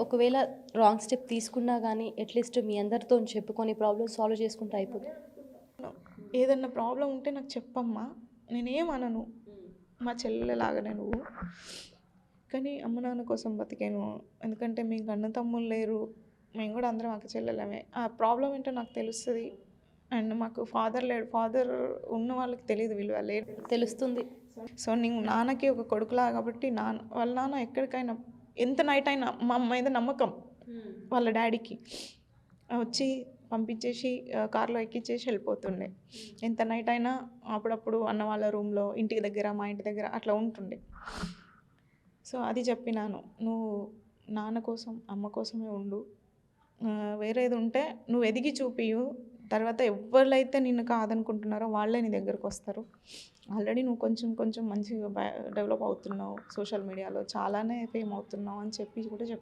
ఒకవేళ wrong step తీసుకున్నా గానీ అట్‌లీస్ట్ మీ అందరితోని చెప్పుకొని ప్రాబ్లమ్ సాల్వ్ చేసుకుంటే అయిపోతది. ఏదన్నా ప్రాబ్లమ్ ఉంటే నాకు చెప్పమ్మా, నేనేమనను. మా చెల్లెలాగానే నువ్వు. కానీ అమ్మ, నాన్న కోసం బతికాను. ఎందుకంటే మీకు అన్న తమ్ముళ్ళు లేరు. మేము గూడా అందరం అక్క చెల్లెళ్ళమే. ఆ ప్రాబ్లమ్ ఏంటో నాకు తెలుస్తది. అండ్ మాకు ఫాదర్ లేడు. ఫాదర్ ఉన్న వాళ్ళకి తెలీదు విలువ. లేరు. తెలుస్తుంది. సో, నేను నాన్నకి ఒక కొడుకులాగా కాబట్టి వాళ్ళ నాన్న ఎక్కడికైనా ఎంత నైట్ అయినా మా మీద నమ్మకం వాళ్ళ డ్యాడీకి. వచ్చి పంపించేసి కార్‌లో ఎక్కిచ్చేసి వెళ్ళిపోతుండే. ఎంత నైట్ అయినా అప్పుడప్పుడు అన్న వాళ్ళ రూమ్‌లో, ఇంటికి దగ్గర, మా ఇంటి దగ్గర అట్లా ఉంటుండే. సో, అది చెప్పినాను. "నువ్వు నాన్న కోసం, అమ్మ కోసమే ఉండు. వేరేది ఉంటే నువ్వు ఎదిగి చూపియు. తర్వాత ఎవ్వళ్ళైతే నిన్ను కాదనుకుంటున్నారో వాళ్ళే నీ దగ్గరకొస్తారు. ఆల్రెడీ నువ్వు కొంచెం కొంచెం మంచిగా డెవలప్ అవుతున్నావు. సోషల్ మీడియాలో చాలానే ఫేమ్ అవుతున్నావు" అని చెప్పి కూడా